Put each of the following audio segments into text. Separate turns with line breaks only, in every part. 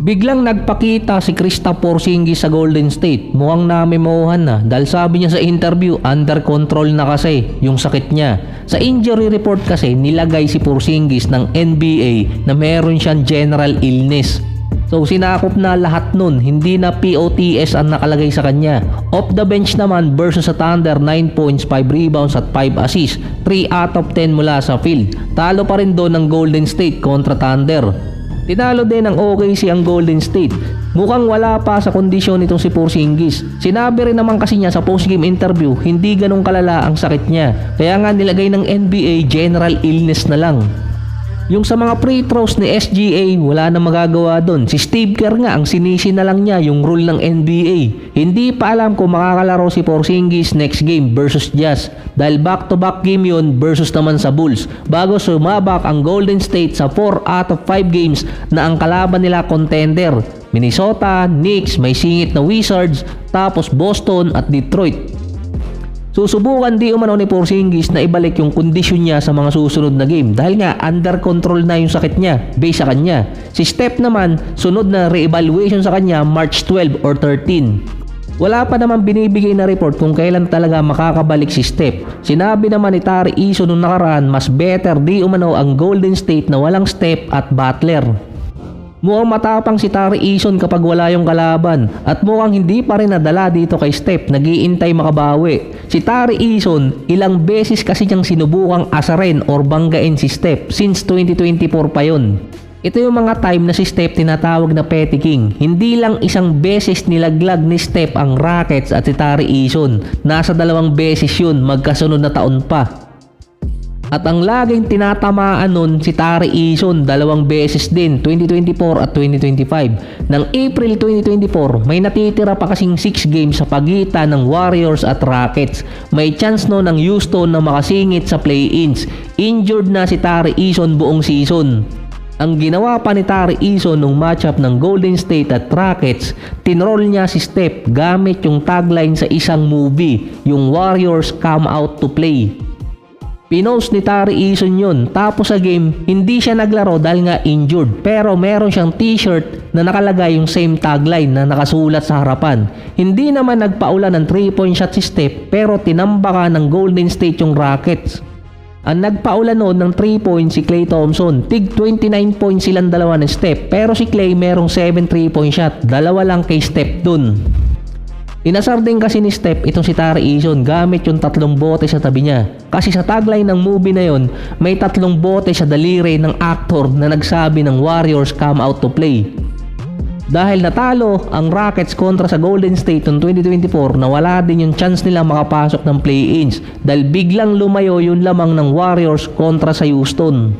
Biglang nagpakita si Kristaps Porzingis sa Golden State. Mukhang namemohan na dahil sabi niya sa interview under control na kasi yung sakit niya. Sa injury report kasi nilagay si Porzingis ng NBA na meron siyang general illness. So sinakop na lahat nun, hindi na POTS ang nakalagay sa kanya. Off the bench naman versus sa Thunder, 9 points, 5 rebounds at 5 assists, 3 out of 10 mula sa field. Talo pa rin doon ng Golden State kontra Thunder. Tinalo din ng OKC ang Golden State. Mukhang wala pa sa kondisyon nitong si Porzingis. Sinabi rin naman kasi niya sa post-game interview, hindi ganun kalala ang sakit niya. Kaya nga nilagay ng NBA general illness na lang. Yung sa mga free throws ni SGA, wala na magagawa doon. Si Steve Kerr nga ang sinisi na lang niya yung rule ng NBA. Hindi pa alam kung makakalaro si Porzingis next game versus Jazz dahil back-to-back game yun versus naman sa Bulls bago sumabak ang Golden State sa 4 out of 5 games na ang kalaban nila contender. Minnesota, Knicks, may singit na Wizards, tapos Boston at Detroit. Susubukan di umano ni Porzingis na ibalik yung kondisyon niya sa mga susunod na game dahil nga under control na yung sakit niya base sa kanya. Si Steph naman, sunod na re-evaluation sa kanya March 12 or 13. Wala pa naman binibigay na report kung kailan talaga makakabalik si Steph. Sinabi naman ni Tari Eason nung nakaraan mas better di umano ang Golden State na walang Steph at Butler. Mukhang matapang si Tari Eason kapag wala yung kalaban at mukhang hindi pa rin nadala dito kay Steph, nag-iintay makabawi. Si Tari Eason, ilang beses kasi niyang sinubukang asarin or banggain si Steph since 2024 pa yun. Ito yung mga time na si Steph tinatawag na Petty King. Hindi lang isang beses nilaglag ni Steph ang Rockets at si Tari Eason. Nasa 2 beses yun, magkasunod na taon pa. At ang laging tinatamaan nun si Tari Eason 2 beses din, 2024 at 2025. Ng April 2024, may natitira pa kasing 6 games sa pagitan ng Warriors at Rockets. May chance no ng Houston na makasingit sa play-ins. Injured na si Tari Eason buong season. Ang ginawa pa ni Tari Eason nung matchup ng Golden State at Rockets, tinroll niya si Steph gamit yung tagline sa isang movie, yung Warriors Come Out to Play. Pinost ni Tari Eason yun. Tapos sa game, hindi siya naglaro dahil nga injured. Pero meron siyang t-shirt na nakalagay yung same tagline na nakasulat sa harapan. Hindi naman nagpaulan ng 3-point shot si Steph pero tinambakan ng Golden State yung Rockets. Ang nagpaulan noon ng 3-point si Klay Thompson. Tig 29 points silang dalawa ni Steph. Pero si Klay merong 7 3-point shot. 2 lang kay Steph dun. Inasar din kasi ni Steph itong si Tari Eason gamit yung 3 bote sa tabi niya. Kasi sa tagline ng movie na yon, may 3 bote sa daliri ng actor na nagsabi ng Warriors Come Out to Play. Dahil natalo ang Rockets kontra sa Golden State noong 2024, nawala din yung chance nila makapasok ng play-ins dahil biglang lumayo yung lamang ng Warriors kontra sa Houston.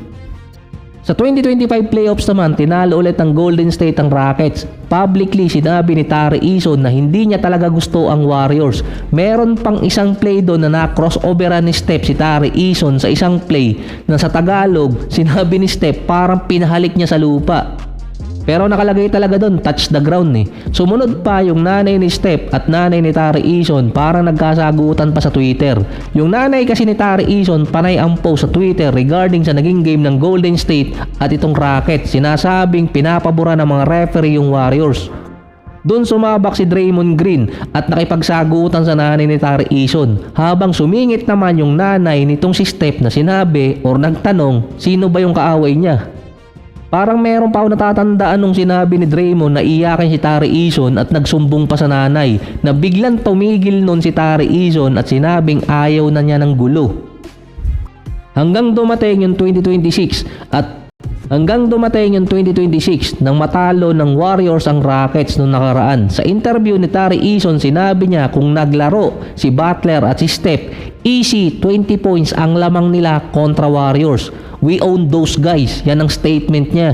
Sa 2025 playoffs naman, tinalo ulit ng Golden State ang Rockets. Publicly, sinabi ni Tari Eason na hindi niya talaga gusto ang Warriors. Meron pang isang play doon na na-crossoveran ni Steph si Tari Eason sa isang play na sa Tagalog, sinabi ni Steph parang pinahalik niya sa lupa. Pero nakalagay talaga doon, touch the ground eh. Sumunod pa yung nanay ni Steph at nanay ni Tari Eason, parang nagkasagutan pa sa Twitter. Yung nanay kasi ni Tari Eason, panay ang post sa Twitter regarding sa naging game ng Golden State at itong Rockets. Sinasabing pinapabura ng mga referee yung Warriors. Doon sumabak si Draymond Green at nakipagsagutan sa nanay ni Tari Eason. Habang sumingit naman yung nanay nitong si Steph na sinabi or nagtanong sino ba yung kaaway niya. Parang meron pa ako natatandaan nung sinabi ni Draymond na iyakin si Tari Eason at nagsumbong pa sa nanay na biglang tumigil nun si Tari Eason at sinabing ayaw na niya ng gulo. Hanggang dumating yung 2026 nang matalo ng Warriors ang Rockets noong nakaraan. Sa interview ni Tari Eason, sinabi niya kung naglaro si Butler at si Steph, easy 20 points ang lamang nila kontra Warriors. We own those guys. Yan ang statement niya.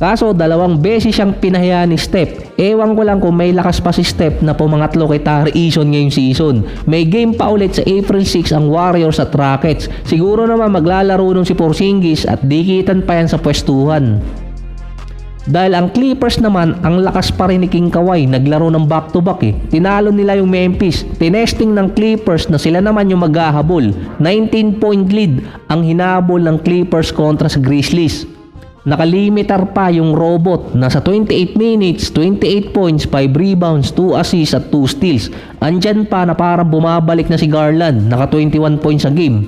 Kaso 2 beses siyang pinahiya ni Steph. Ewan ko lang kung may lakas pa si Steph na pumangatlo kay Tari Eason ngayong season. May game pa ulit sa April 6 ang Warriors at Rockets. Siguro naman maglalaro nun si Porzingis at dikitan pa yan sa pwestuhan. Dahil ang Clippers naman, ang lakas pa rin ni King Kawhi, naglaro ng back-to-back eh. Tinalo nila yung Memphis. Tinesting ng Clippers na sila naman yung maghahabol. 19-point lead ang hinabol ng Clippers kontra sa Grizzlies. Nakalimitar pa yung robot. Nasa 28 minutes, 28 points, 5 rebounds, 2 assists at 2 steals. Andyan pa na parang bumabalik na si Garland. Naka 21 points sa game.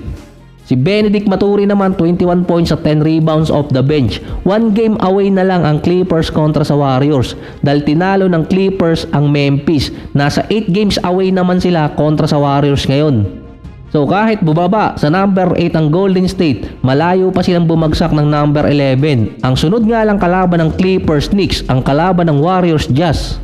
Si Benedict Maturi naman 21 points at 10 rebounds off the bench. 1 game away na lang ang Clippers kontra sa Warriors dahil tinalo ng Clippers ang Memphis. Nasa 8 games away naman sila kontra sa Warriors ngayon. So kahit bubaba sa number 8 ang Golden State, malayo pa silang bumagsak ng number 11. Ang sunod nga lang kalaban ng Clippers Knicks, ang kalaban ng Warriors Jazz.